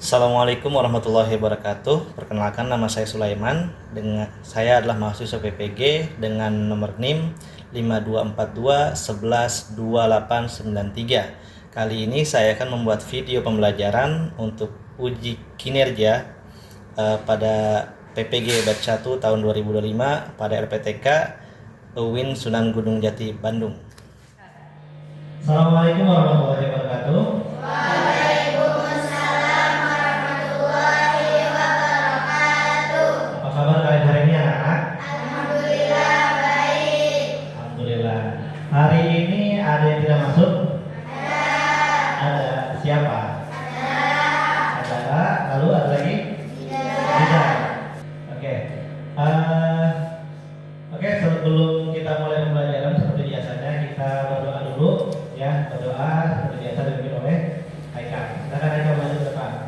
Assalamualaikum warahmatullahi wabarakatuh. Perkenalkan, nama saya Sulaiman. Saya adalah mahasiswa PPG dengan nomor NIM 5242112893. Kali ini saya akan membuat video pembelajaran untuk uji kinerja pada PPG Batch 1 tahun 2025 pada RPTK UIN Sunan Gunung Jati, Bandung. Assalamualaikum warahmatullahi wabarakatuh. Apa kabar kalian hari ini, anak-anak? Alhamdulillah baik. Alhamdulillah. Hari ini ada yang tidak masuk? Ada. Siapa? Ada. Lalu ada lagi? Tidak. Oke. Oke, sebelum kita mulai pembelajaran seperti biasanya kita berdoa dulu ya. Berdoa seperti biasa dipimpin oleh Haikal. Silakan Haikal maju ke depan.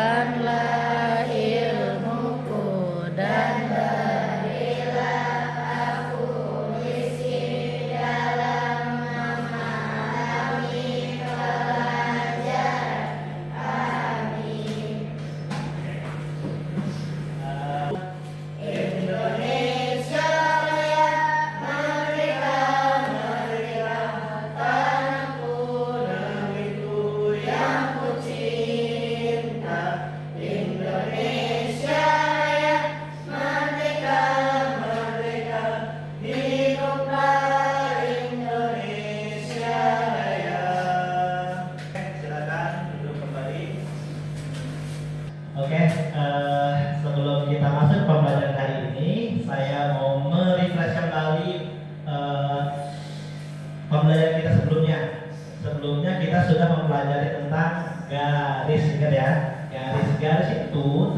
Bahkanlah ilmuku dan berilah aku rizki dalam memahami pelajaran. Amin. Indonesia Raya, merdeka, merdeka, tanahku, negeriku yang ku cinta. Indonesia Raya, merdeka, merdeka, hiduplah Indonesia Raya. Silakan duduk kembali. Oke, sebelum kita masuk pembelajaran hari ini, saya mau merefresh kembali pembelajaran kita sebelumnya. Sebelumnya kita sudah mempelajari tentang garis, ingat ya? Garis itu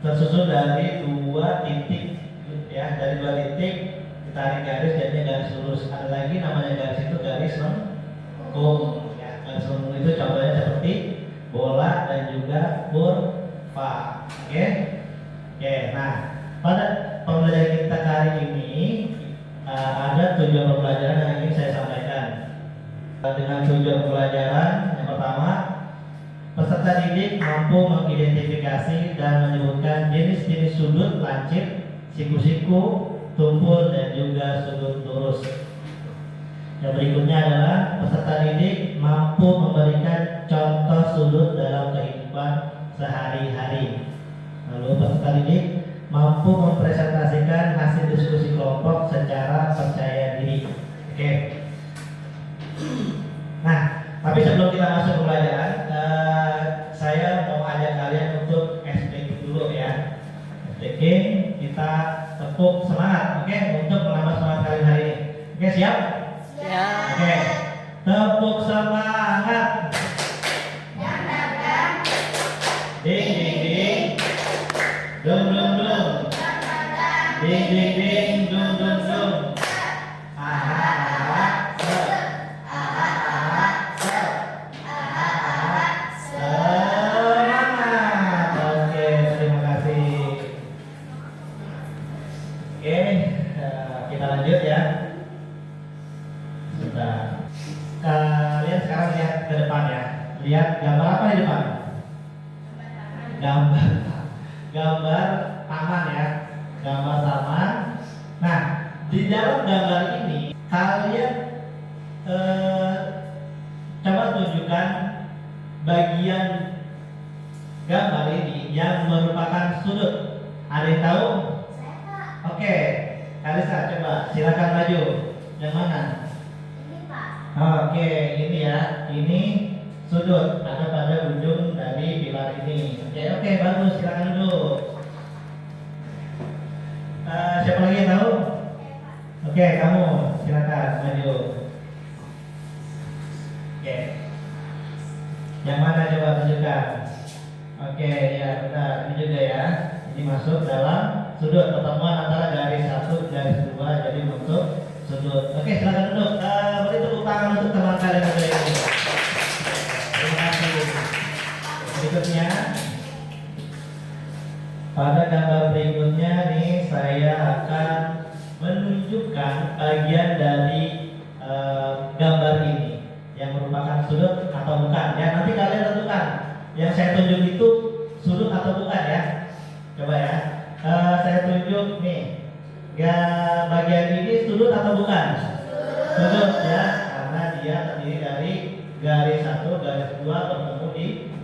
tersusun dari dua titik, ya. Dari dua titik ditarik garis jadinya garis lurus. Ada lagi namanya garis itu garis lengkung. Ya, garis lengkung itu contohnya seperti bola dan juga kurva. Oke. Nah, pada pembelajaran kita kali ini ada tujuan pembelajaran yang ingin saya sampaikan. Dengan tujuan pembelajaran yang pertama, peserta didik mampu mengidentifikasi dan menyebutkan jenis-jenis sudut lancip, siku-siku, tumpul, dan juga sudut lurus. Yang berikutnya adalah peserta didik mampu memberikan contoh sudut dalam kehidupan sehari-hari. Lalu peserta didik mampu mempresentasikan hasil diskusi kelompok secara percaya diri. Oke. Nah, tapi sebelum kita masuk ke pelajaran, saya mau ajak kalian untuk SPK dulu ya. SPK, kita tepuk semangat, oke, untuk menambah semangat kalian hari ini. Oke, siap? Siap. Oke, tepuk semangat. Ding ding ding, dung dung dung, ding ding ding, dung dung dung. Aha aha, sep. Aha aha, sep. Aha aha, semangat. Oke, terima kasih. Oke, kita lanjut ya. Sudah. Kalian sekarang lihat ke depan ya. Lihat gambar apa di depan? Gambar taman ya, gambar taman. Nah, di dalam gambar ini kalian coba tunjukkan bagian gambar ini yang merupakan sudut. Ada yang tahu? Oke, Kalisa coba silakan maju. Yang mana? Oke, ini ya, ini sudut ada pada ujung dari pilar ini. Oke, bagus, silakan duduk. Siapa lagi yang tahu? Oke, kamu silakan maju. Oke, yang mana coba tunjukkan? Oke, ya benar, ini juga ya. Ini masuk dalam sudut, pertemuan antara garis 1, garis 2 jadi bentuk sudut. Oke, silakan duduk. Beri tepuk tangan untuk teman kalian yang ada ini. Terima kasih. Berikutnya, pada gambar berikutnya nih saya akan menunjukkan bagian dari gambar ini yang merupakan sudut atau bukan. Ya, nanti kalian tentukan yang saya tunjuk itu sudut atau bukan ya. Coba ya. Saya tunjuk nih. Ya, bagian ini sudut atau bukan? Sudut ya, karena dia terdiri dari garis 1, garis 2 bertemu di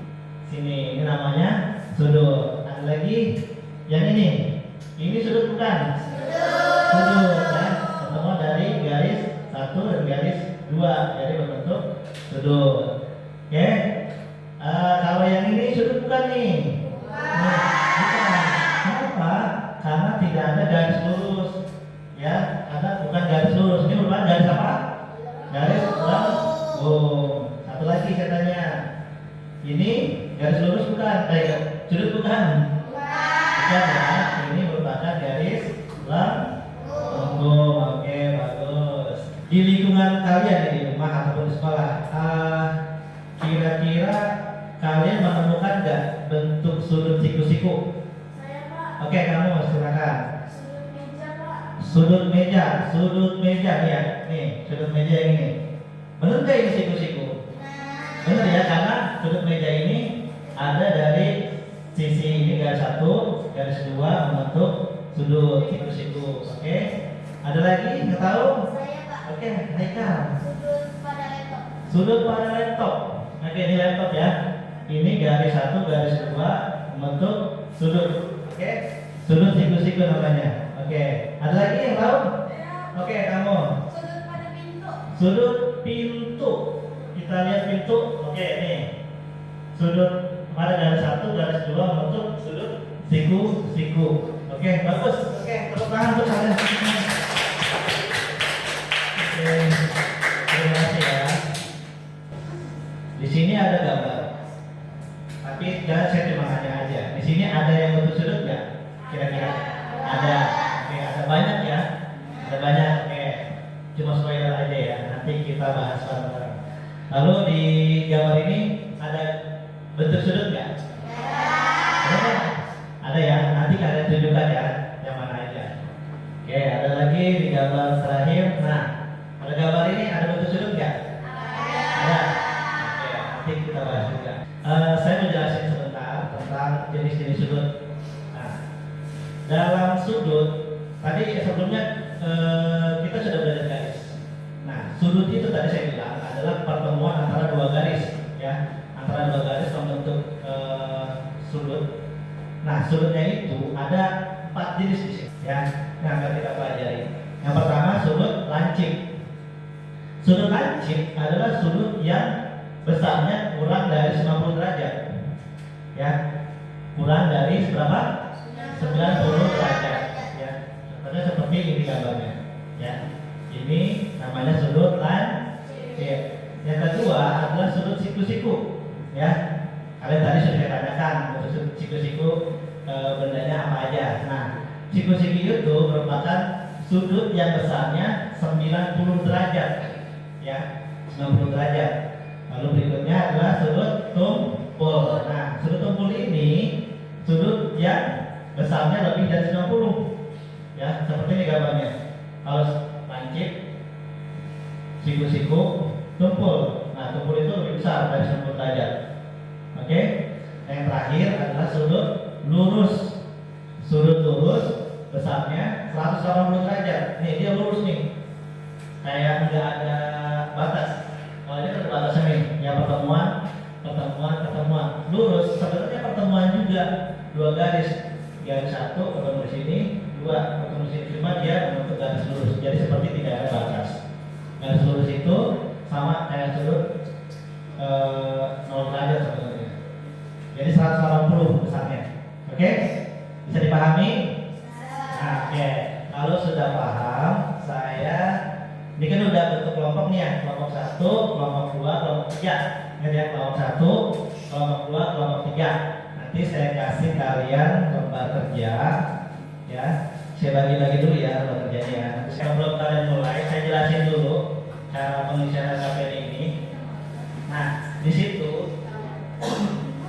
sini. Ini namanya sudut. Ada lagi yang ini. Ini sudut bukan? Sudut ya, bertemu dari garis 1 dan garis 2 jadi berbentuk sudut. Oke. Kalau yang ini sudut bukan nih? Nah, bukan. Kenapa? Karena tidak ada garis lurus. Ya, ada bukan garis lurus. Ini merupakan garis apa? Garis lengkung. Satu lagi saya tanya. Ini garis lurus bukan? Sudut bukan? Bukan ya. Ini merupakan garis lengkung. Oke, bagus. Di lingkungan kalian di rumah ataupun di sekolah, kira-kira kalian menemukan nggak bentuk sudut siku-siku? Oke, kamu silakan. Sudut meja ya, nih sudut meja ini. Benar nggak ini siku-siku? Benar ya, karena sudut meja ini ada dari sisi ini garis 1, garis 2 membentuk sudut siku-siku. Oke, ada lagi nggak tahu? Oke, Haikal. Sudut pada laptop. Oke, ini laptop ya. Ini garis 1, garis 2 membentuk sudut. Oke, sudut siku-siku namanya. Oke, ada lagi yang tahu? Oke, kamu. Sudut pintu. Kita lihat pintu. Oke, nih. Sudut pada garis 1, garis 2 membentuk sudut siku-siku. Oke, bagus. Oke, tepuk tangan untuk kalian. Oke, terima kasih ya. Di sini ada gambar. Tapi jangan saya cuma hanya aja. Di sini ada yang bentuk sudut nggak? Kira-kira ada. Oke, ada banyak ya. Ada banyak. Oke, cuma spoiler aja ya. Nanti kita bahas bareng-bareng. Lalu di gambar ini ada bentuk sudut nggak? Ada. Ada ya. Nanti kalian tunjukkan ya. Yang mana aja. Oke, ada lagi di gambar terakhir. Nah, pada gambar ini ada bentuk sudut nggak? Ada. Oke, nanti kita bahas juga. Saya menjelaskan sebentar tentang jenis-jenis sudut. Nah, dalam sudut tadi sebelumnya kita sudah belajar garis. Nah, sudut itu tadi saya bilang adalah pertemuan antara dua garis, ya, antara dua garis membentuk sudut. Nah, sudutnya itu ada 4 jenis di sini ya, yang akan kita pelajari. Yang pertama sudut lancip. Sudut lancip adalah sudut yang besarnya kurang dari 90 derajat. Ya, kurang dari berapa? 90 derajat. Ya, contohnya seperti ini gambarnya. Ya, ini namanya sudut lancip. Yang kedua adalah sudut siku-siku. Ya, kalian tadi sudah saya tanyakan untuk siku-siku bendanya apa aja. Nah, siku-siku itu merupakan sudut yang besarnya 90 derajat. Ya, 90 derajat. Lalu berikutnya adalah sudut tumpul. Nah, sudut tumpul ini sudut yang besarnya lebih dari 90. Ya, seperti ini gambarnya. Kalau lancip, siku-siku, tumpul. Nah, tumpul itu lebih besar dari 90 derajat. Oke. Yang terakhir adalah sudut lurus. Sudut lurus besarnya 180 derajat. Nih, dia lurus nih. Kayak nggak ada batas. Kalau ini ada batasnya nih. Ya, pertemuan. Lurus sebenarnya pertemuan juga. Dua garis. Garis satu ketemu di sini, dua ketemu di sini. Cuma dia membentuk garis lurus. Jadi seperti tidak ada batas. Garis lurus itu sama kayak sudut 0 derajat sebenarnya. Jadi 180 besarnya. Oke? Bisa dipahami? Nah, oke. Kalau sudah paham, ini kan udah bentuk kelompok nih ya. Kelompok 1, kelompok 2, kelompok 3. Ini ya, kelompok 1, kelompok 2, kelompok 3. Nanti saya kasih kalian lembar kerja. Ya, saya bagi-bagi dulu ya lembar kerjanya ya. Sebelum kalian mulai, saya jelasin dulu cara pengisian LKPN ini. Nah, di situ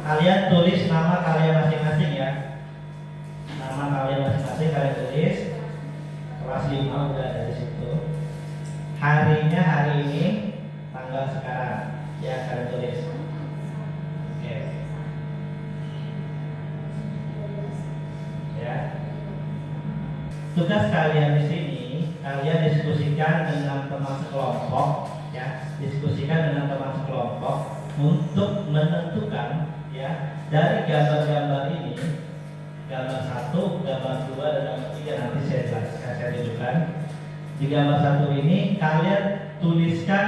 kalian tulis nama kalian masing-masing ya. Nama kalian masing-masing kalian tulis. Kelas 5 udah ada di situ. Harinya hari ini, tanggal sekarang. Ya, kalian tulis. Oke. Ya. Tugas kalian di sini, kalian diskusikan dengan teman sekelompok, ya. Diskusikan dengan teman sekelompok untuk menentukan ya dari gambar-gambar ini, gambar 1, gambar 2 dan gambar 3 nanti saya tunjukkan. Di gambar 1 ini kalian tuliskan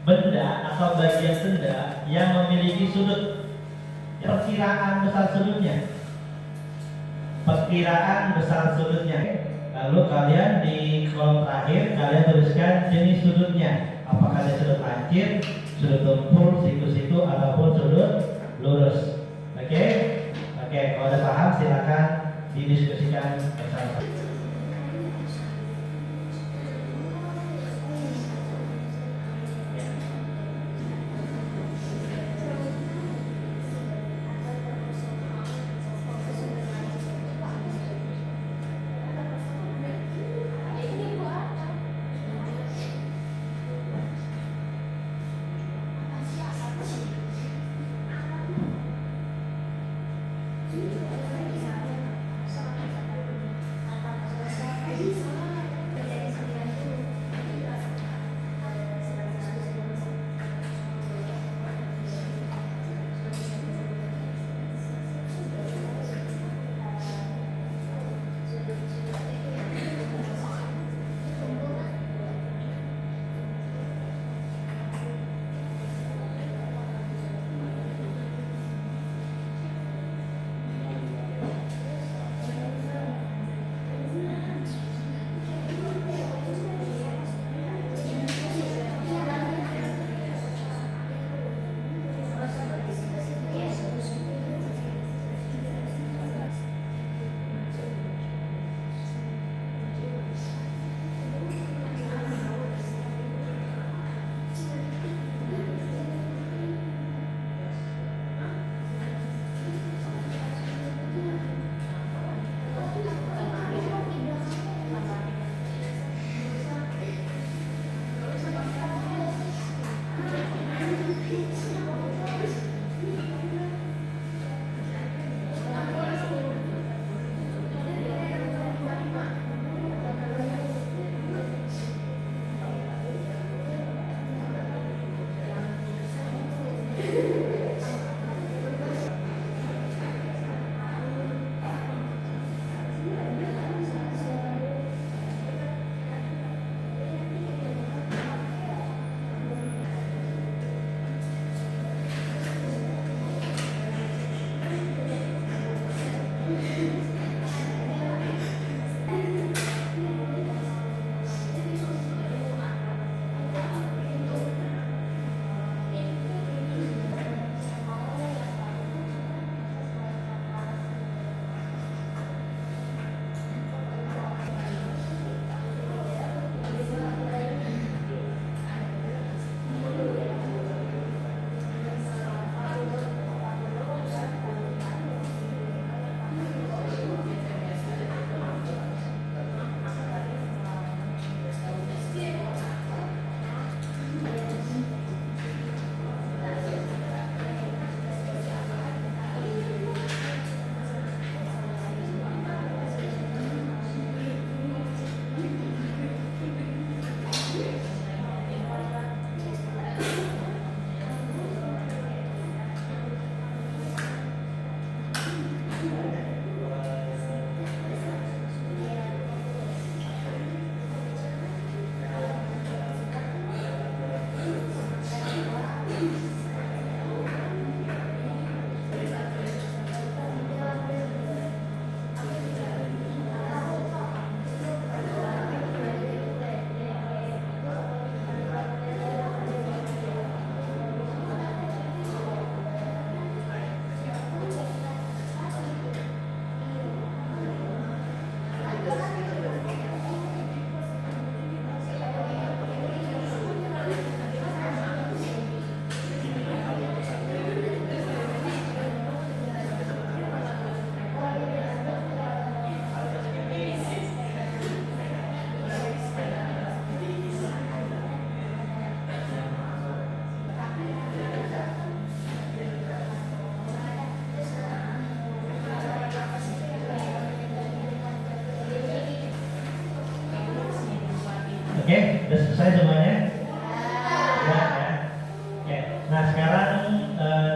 benda atau bagian benda yang memiliki sudut. Perkiraan besar sudutnya. Lalu kalian di kolom terakhir kalian tuliskan jenis sudutnya. Apakah dia sudut lancip, sudut tumpul, siku-siku, ataupun sudut lurus. Oke? Oke, kalau udah paham silakan didiskusikan bersama. Oke, udah selesai semuanya? Ya, ya. Oke, nah sekarang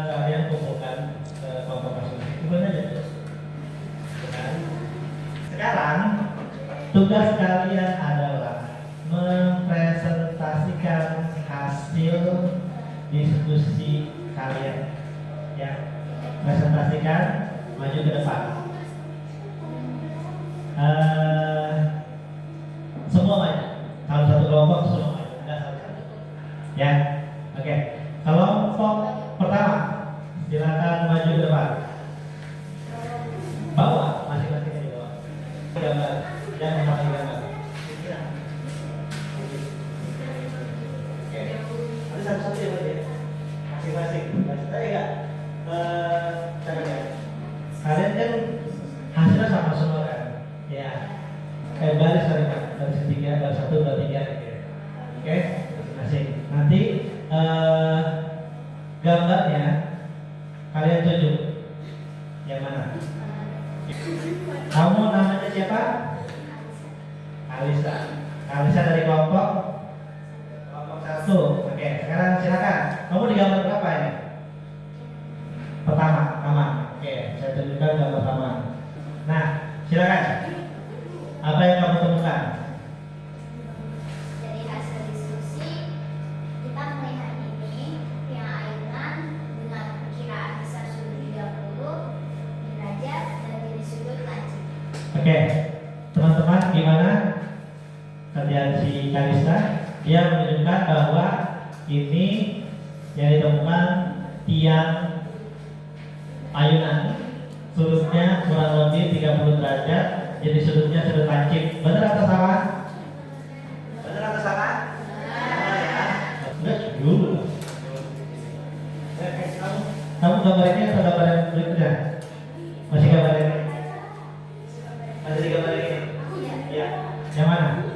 kalian kumpulkan kelompok masing-masing. Kumpulin aja tuh. Sekarang tugas kalian adalah mempresentasikan hasil diskusi kalian. Ya, presentasikan, maju ke depan. Semua maju. Kalau satu kelompok semua maju. Ada satu-satu. Ya, oke. Kelompok pertama, silakan maju ke depan. Bawa masing-masing di bawah. Gambar, jangan pakai gambar. Oke, ada satu-satu ya Pak ya. Masing-masing. Saya enggak. Kalian kan hasilnya sama semua kan? Ya. Kayak baris tadi Pak, baris ketiga, baris 1, 2, 3 gitu. Oke, masing-masing. Nanti gambarnya kalian tunjuk. Yang mana? Kamu namanya siapa? Alisa. Alisa dari kelompok 1. Oke, sekarang silakan. Kamu di gambar berapa ini? Pertama, taman. Oke, saya tunjukkan gambar taman. Nah, silakan. Apa yang kamu temukan? Dari hasil diskusi, kita melihat ini yang ayunan dengan perkiraan besar sudut 30 derajat dan jenis sudut lancip. Oke, teman-teman gimana kerjaan si Kalista? Dia menunjukkan bahwa ini yang ditemukan tiang ayunan, sudutnya kurang lebih 30 derajat, jadi sudutnya sudut lancip. Benar atau salah? Benar atau salah? Benar ya. Benar dulu. Kamu gambar ini atau gambar yang berikutnya? Masih gambar ini? Masih di gambar ini? Ya. Yang mana?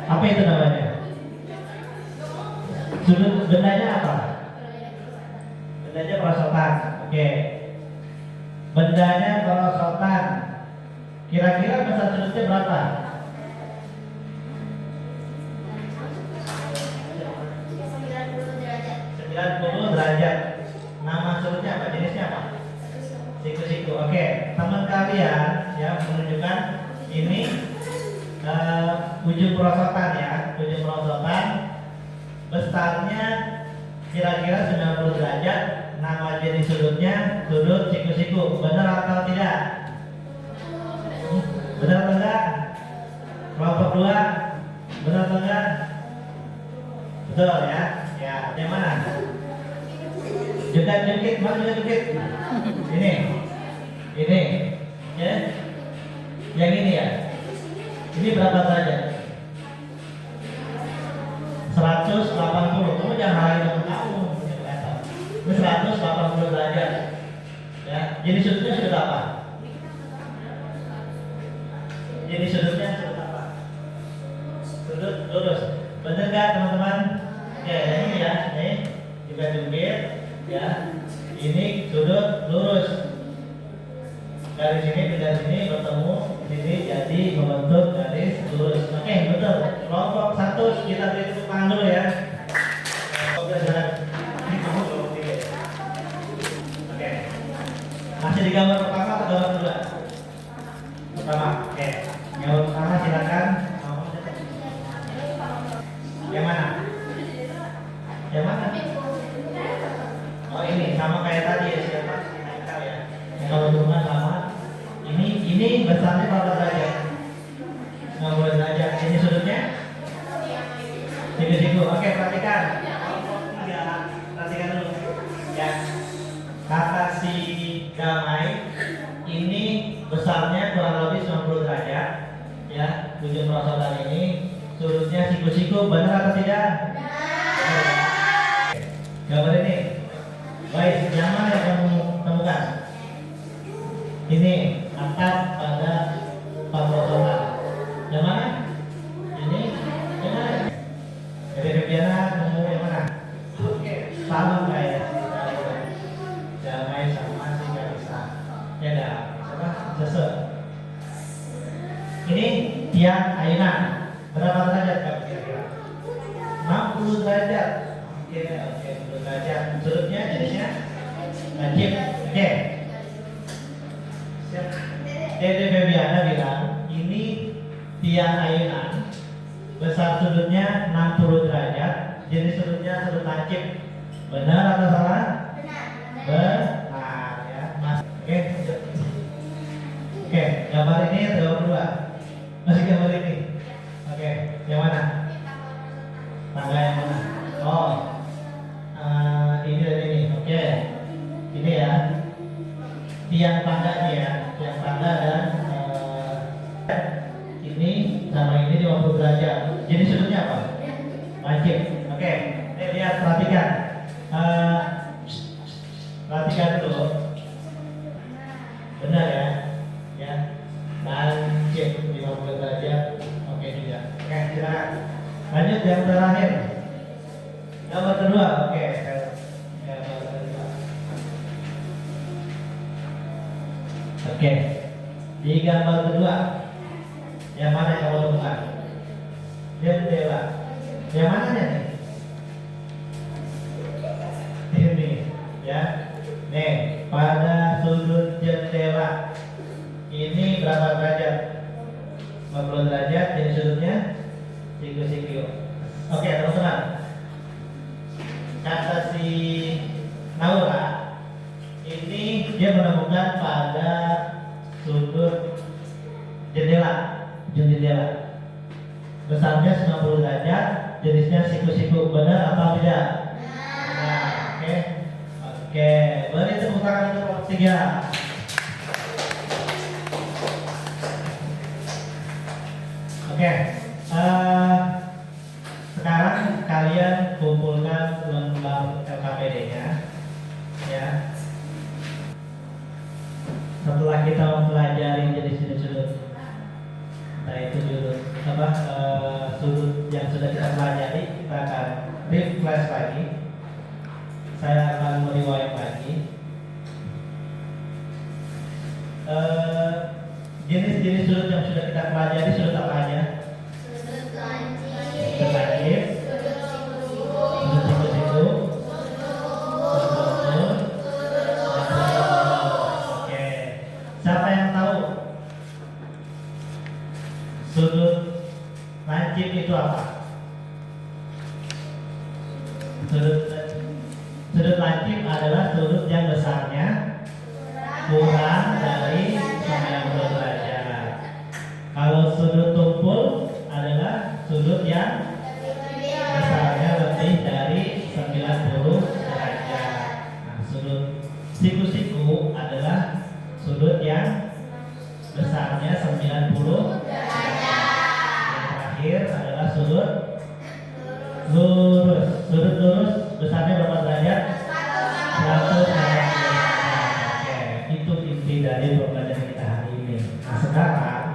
Apa itu namanya? Sudut bendanya apa? Bendanya perosotan. Oke. Bendanya perosotan. Kira-kira besar sudutnya berapa? 90 derajat. 90 derajat. Nama sudutnya apa? Jenisnya apa? Siku-siku. Oke. Teman kalian ya menunjukkan ini ujung perosotan ya. Ujung perosotan besarnya kira-kira 90 derajat. Nama jenis sudutnya sudut siku-siku. Benar atau tidak? Benar atau enggak? Kelompok 2 benar atau enggak? Betul ya? Ya, yang mana? Jungkit, mana juga jungkit? Ini ya? Yang ini ya? Ini berapa derajat? 180. Kamu jangan halangin teman kamu. Ini 180 derajat. Ya, jadi sudutnya sudut apa? Jadi sudutnya sudut apa? Sudut lurus. Benar nggak teman-teman? Ya, ini ya, ini juga jungkit, ya. Ini sudut lurus. Garis ini ke garis ini bertemu sini jadi membentuk garis lurus. Oke, betul. Kelompok 1 kita beri tepuk tangan dulu ya. Ini kamu kelompok 3. Oke. Masih di gambar pertama atau gambar kedua? Pertama. Oke. Yang pertama silakan. Yang mana? Yang mana? Oh ini sama kayak tadi ya siapa? Haikal ya. Kalau hubungan sama ini besarnya berapa derajat? 90 derajat. Ini sudutnya? Siku-siku. Oke, perhatikan. Perhatikan dulu. Ya. Kata si Damai ini besarnya kurang lebih 90 derajat. Ya, ujung perosotan ini sudutnya siku-siku. Benar atau tidak? Benar. Gambar ini. Baik, yang mana yang kamu temukan? Ini atap pada perosotan. Yang mana? Ini. Yang mana? Jadi Febiana nemu yang mana? Oke, sama kayak Damai sama si Kalista. Ya dah, siapa? Sese. Ini tiang ayunan. Berapa derajat? derajat. Sudutnya jenisnya lancip. Oke. Siap. Dede Febiana bilang ini tiang ayunan, besar sudutnya 60 derajat, jenis sudutnya sudut lancip. Benar atau salah? Benar ya, Mas. Oke, lanjut. Oke, gambar ini atau gambar dua? Masih gambar ini. Oke, yang mana? Tangga yang mana? Oh, ini dan ini. Oke, ini ya. Tiang tangga nih ya, tiang tangga dan ini sama ini 50 derajat. Jadi sudutnya apa? Lancip. Oke, lihat perhatikan. Perhatikan dulu. Benar ya? Ya. Lancip 50 derajat. Oke juga. Oke, silakan. Lanjut yang terakhir. Gambar kedua. Oke, gambar kedua. Oke. Di gambar kedua. Yang mana yang kamu temukan? Jendela. Yang mana nih? Ini ya. Nih, pada sudut jendela ini berapa derajat? 50 derajat. Jadi sudutnya siku-siku. Oke, teman-teman. Kata si Naura ini dia menemukan pada sudut jendela, ujung jendela. Besarnya 90 derajat, jenisnya siku-siku. Benar atau tidak? Nah, oke. Oke, beri tepuk tangan untuk kelompok 3. Oke, sekarang kalian kumpulkan lembar LKPD-nya, ya. Setelah kita mempelajari jenis-jenis sudut, nah itu sudut sudut yang sudah kita pelajari, kita akan refresh lagi. Saya akan meriwayat lagi. Jenis-jenis sudut yang sudah kita pelajari, sudut apa aja? Sudut lancip, sudut siku-siku, oke. Siapa yang tahu sudut lancip itu apa? Sudut lancip adalah sudut yang besarnya kurang dari 90 derajat. Kalau sudut tumpul adalah sudut yang besarnya lebih dari 90 derajat. Nah, sudut siku-siku adalah sudut yang besarnya 90 derajat. Yang terakhir adalah sudut lurus. Sudut lurus besarnya berapa derajat? 180 derajat. Oke, itu inti dari pembelajaran kita hari ini. Nah, sekarang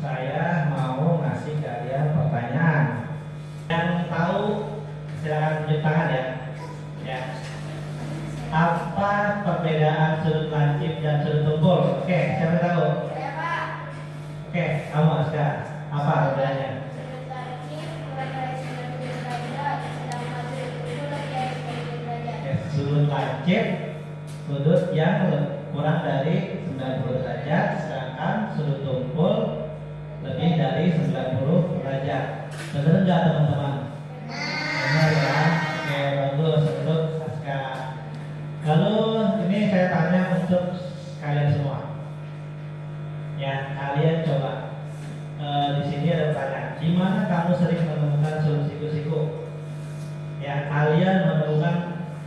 saya mau ngasih kalian pertanyaan. Yang tahu silakan tunjuk tangan ya. Ya. Apa perbedaan sudut lancip dan sudut tumpul? Oke, siapa yang tahu? Oke, kamu Aska. Apa perbedaannya? Sudut lancip, sudut yang kurang dari 90 derajat, sedangkan sudut tumpul lebih dari 90 derajat. Benar nggak teman-teman? Benar ya? Oke, bagus untuk Saska. Lalu ini saya tanya untuk kalian semua. Ya, kalian coba di sini ada pertanyaan. Di mana kamu sering menemukan sudut siku-siku? Ya, kalian menemukan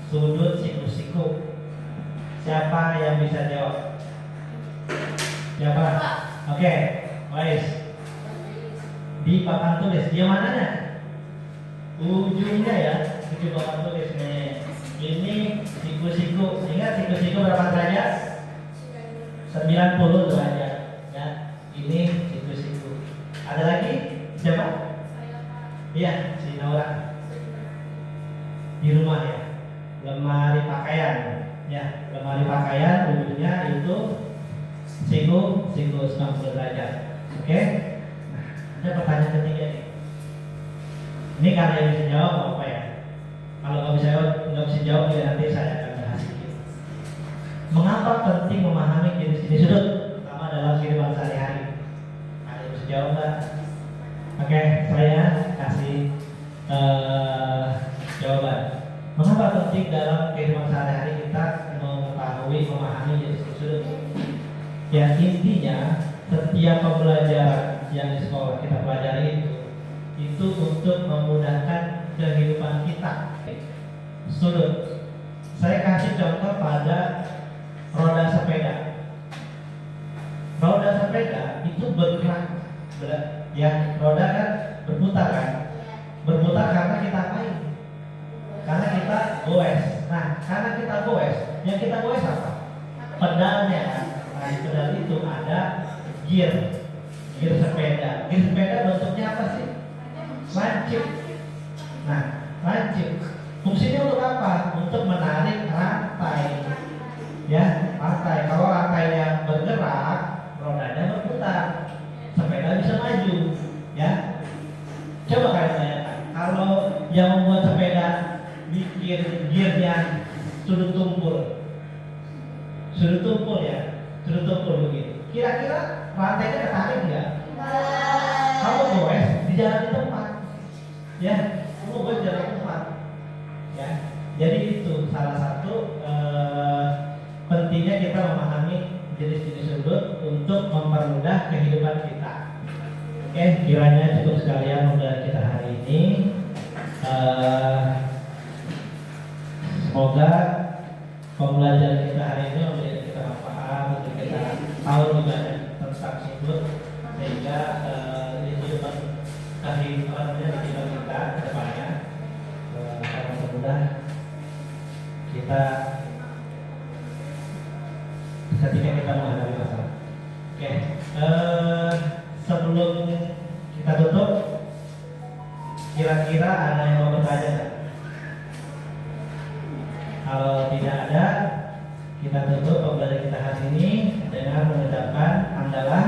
sudut siku-siku. Siapa yang bisa jawab? Siapa? Oke, baik. Di papan tulis, dia mananya? Ujungnya ya, di papan tulis nih. Ini siku-siku. Ingat siku-siku berapa derajat? 90 derajat. Ya, ini siku-siku. Ada lagi? Siapa? Iya, si Naura. Di rumah ya. Lemari pakaian, ya, lemari pakaian ujungnya itu siku 90 derajat. Oke? Nah, ada pertanyaan ketiga nih. Ini karena yang bisa jawab apa ya? Kalau nggak bisa sejauh ini nanti saya akan bahas sedikit. Mengapa penting memahami jenis-jenis sudut, terutama dalam kehidupan sehari-hari? Ada yang bisa jawab nggak? Oke, saya kasih jawaban. Mengapa penting dalam kehidupan sehari-hari kita mengetahui, memahami jenis-jenis sudut? Ya, intinya setiap pembelajaran yang di sekolah kita pelajari itu untuk memudahkan kehidupan kita. Sudut. Saya kasih contoh pada roda sepeda. Roda sepeda itu bergerak, ya, roda kan berputar kan? Berputar karena kita apain? Karena kita goes. Nah, karena kita goes, yang kita goes apa? Pedalnya kan? Nah, di pedal itu ada gear sepeda. Gear sepeda bentuknya apa sih? Lancip. Nah, lancip fungsinya untuk apa? Untuk menarik rantai. Ya, rantai. Kalau rantainya bergerak, rodanya berputar, sepeda bisa maju. Ya, coba kalian bayangkan, kalau yang membuat sepeda bikin gearnya sudut tumpul ya, sudut tumpul begini. Kira-kira rantainya ketarik nggak? Kamu goes di jalan di tempat, ya, kamu goes di jalan di tempat, ya. Jadi itu salah satu pentingnya kita memahami jenis-jenis sudut untuk mempermudah kehidupan kita. Oke, kiranya cukup sekalian untuk kita hari ini. Semoga pembelajaran kita hari ini memberi kita manfaat, untuk kita tahu lebih banyak tentang sudut, sehingga di kehidupan kita ke depannya akan mempermudah kita ketika kita menghadapi masalah. Oke, sebelum kita tutup, kira-kira ada yang mau bertanya nggak? Kalau tidak ada, kita tutup pembelajaran kita hari ini dengan mengucapkan hamdalah.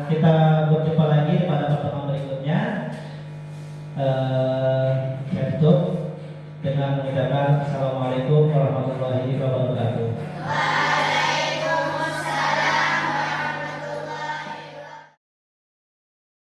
Kita berjumpa lagi pada pertemuan berikutnya. Saya tutup dengan mengucapkan assalamualaikum warahmatullahi wabarakatuh.